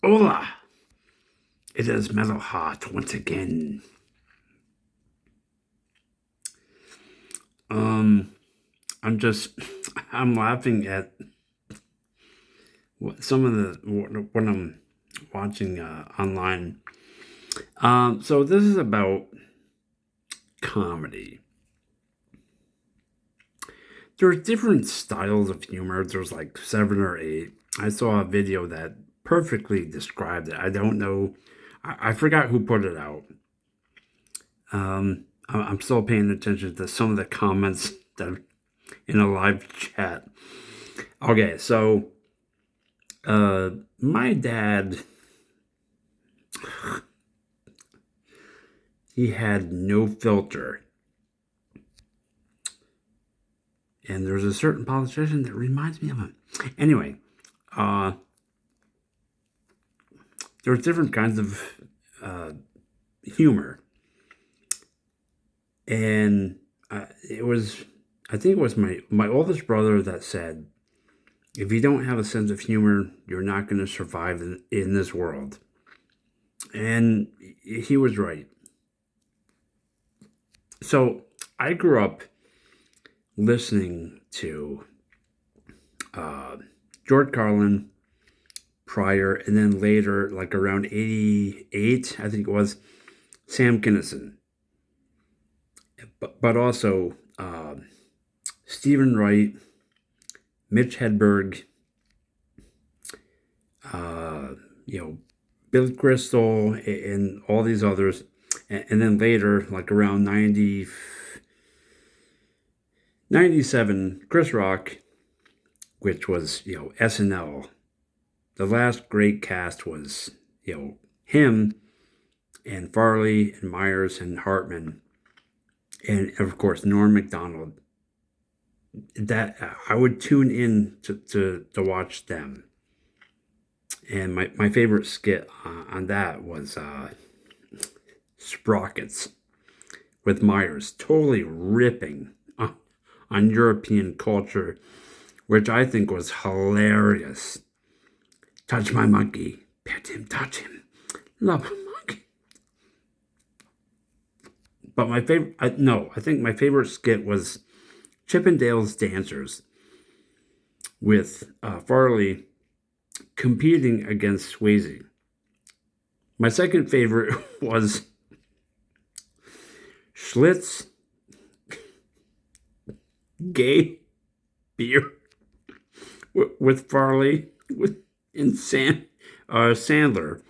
Hola! It is Metal Heart once again. Um, I'm just, I'm laughing at some of what I'm watching online. So this is about comedy. There's different styles of humor. There's like 7 or 8. I saw a video that perfectly described it. I don't know. I forgot who put it out. I'm still paying attention to some of the comments that in a live chat. Okay, so my dad, he had no filter, and there's a certain politician that reminds me of him. Anyway, uh, there's different kinds of uh, humor, and it was, I think it was my oldest brother that said, "If you don't have a sense of humor, you're not going to survive in this world," and he was right. So I grew up listening to uh, George Carlin, Pryor, and then later, like around 88, I think it was, Sam Kinison. But also Stephen Wright, Mitch Hedberg, uh, you know, Bill Crystal, and all these others. And then later, like around 97, Chris Rock, which was, SNL. The last great cast was, him and Farley and Myers and Hartman, and of course Norm Macdonald. That I would tune in to watch them. And my favorite skit on that was Sprockets with Myers, totally ripping on European culture, which I think was hilarious. Touch my monkey, pet him, touch him, love my monkey. But my favorite, I think my favorite skit was Chippendales Dancers with Farley competing against Swayze. My second favorite was Schlitz Gay Beer with Farley and Sandler.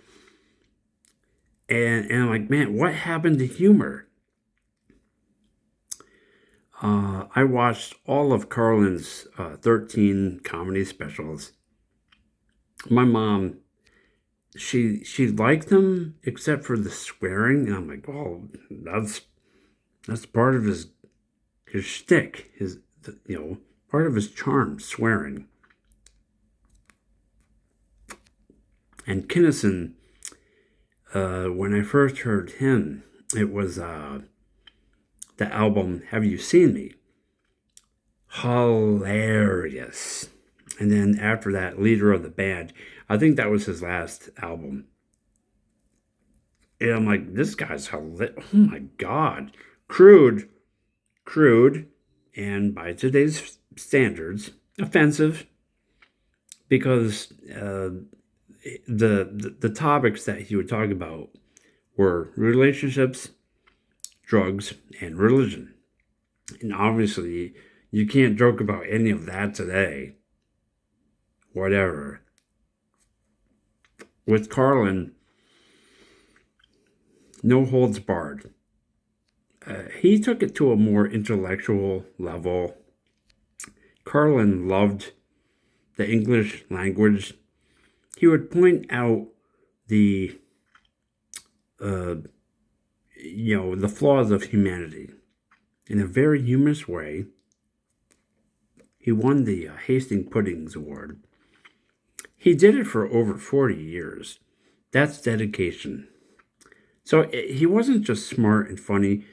And I'm like, man, what happened to humor? I watched all of Carlin's 13 comedy specials. My mom, she liked them except for the swearing, and I'm like, oh, that's part of his shtick, part of his charm, swearing. And Kinison, when I first heard him, it was the album "Have You Seen Me?" Hilarious. And then after that, Leader of the Band. I think that was his last album. And I'm like, this guy's hilarious. Oh my God. Crude, and by today's standards, offensive, because the topics that he would talk about were relationships, drugs, and religion. And obviously, you can't joke about any of that today. Whatever. With Carlin, no holds barred. He took it to a more intellectual level. Carlin loved the English language. He would point out the the flaws of humanity in a very humorous way. He won the Hastings Puddings Award. He did it for over 40 years. That's dedication. So he wasn't just smart and funny.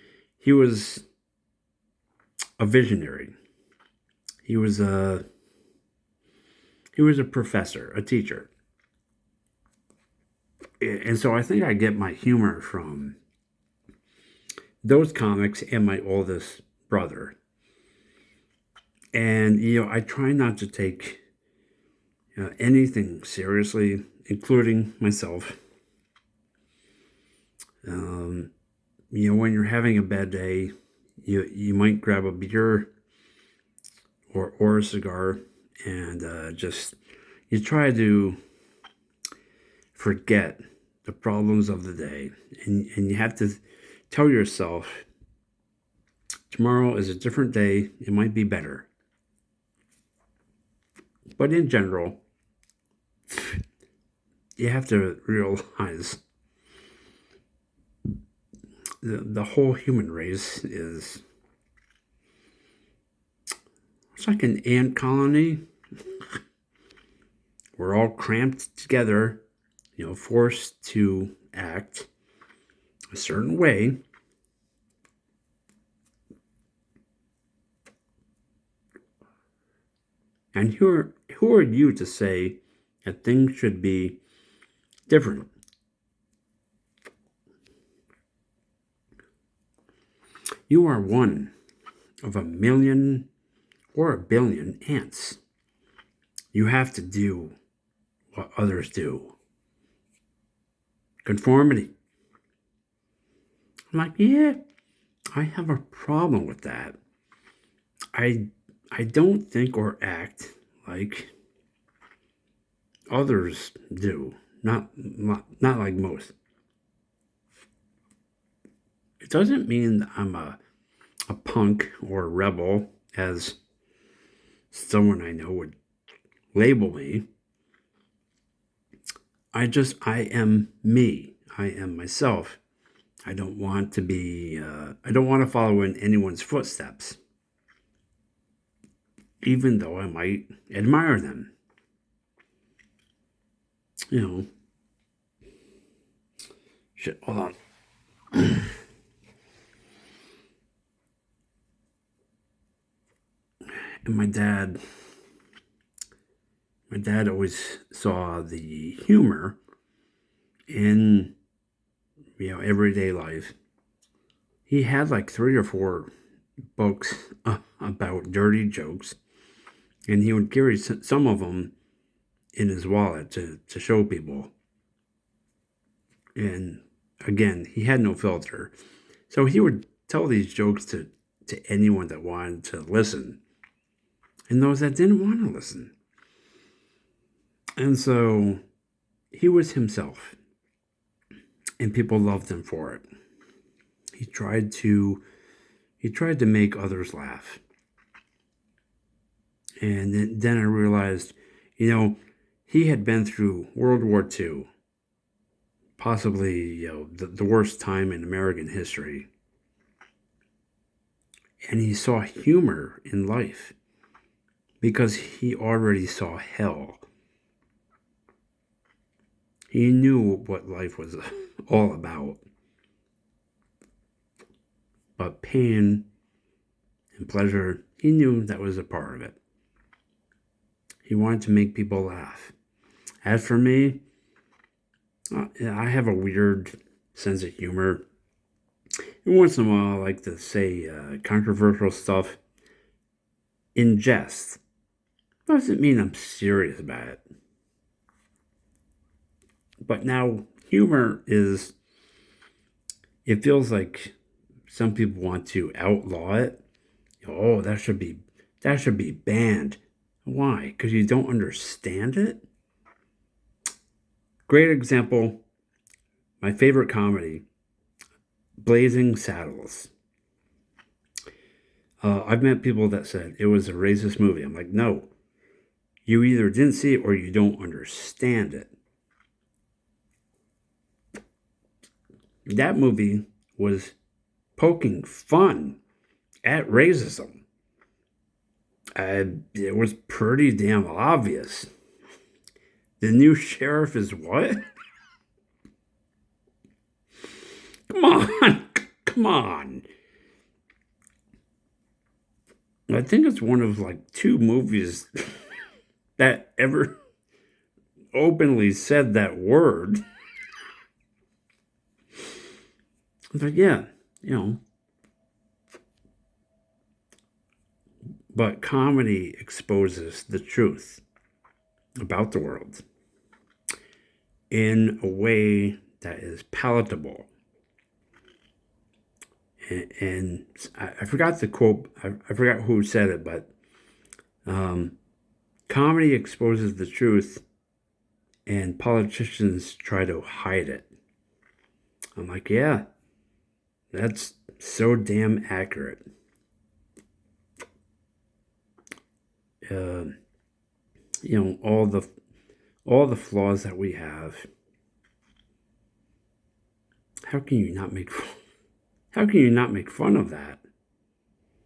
He was a visionary. He was a professor, a teacher. And so I think I get my humor from those comics and my oldest brother. And, I try not to take anything seriously, including myself. When you're having a bad day, you might grab a beer or a cigar and just you try to forget the problems of the day, and you have to tell yourself tomorrow is a different day. It might be better, but in general, you have to realize the whole human race is it's like an ant colony. We're all cramped together, forced to act a certain way. And who are you to say that things should be different? You are one of a million or a billion ants. You have to do what others do. Conformity. I'm like, yeah, I have a problem with that. I don't think or act like others do. Not like most. It doesn't mean that I'm a punk or a rebel, as someone I know would label me. I am me. I am myself. I don't want to follow in anyone's footsteps, even though I might admire them. Shit, hold on. And my dad always saw the humor in, everyday life. He had like 3 or 4 books about dirty jokes, and he would carry some of them in his wallet to show people. And again, he had no filter. So he would tell these jokes to anyone that wanted to listen and those that didn't want to listen. And so he was himself, and people loved him for it. He tried to make others laugh. And then I realized, he had been through World War II, possibly the worst time in American history. And he saw humor in life because he already saw hell. He knew what life was all about. But pain and pleasure, he knew that was a part of it. He wanted to make people laugh. As for me, I have a weird sense of humor. And once in a while, I like to say controversial stuff in jest. Doesn't mean I'm serious about it. But now, humor is, it feels like some people want to outlaw it. Oh, that should be banned. Why? Because you don't understand it? Great example, my favorite comedy, Blazing Saddles. I've met people that said it was a racist movie. I'm like, no. You either didn't see it or you don't understand it. That movie was poking fun at racism. It was pretty damn obvious. The new sheriff is what? Come on. I think it's one of like 2 movies that ever openly said that word. It's like, yeah, but comedy exposes the truth about the world in a way that is palatable. And I forgot the quote, I forgot who said it, but comedy exposes the truth and politicians try to hide it. I'm like, yeah, that's so damn accurate. Uh, all the flaws that we have. How can you not make fun of that?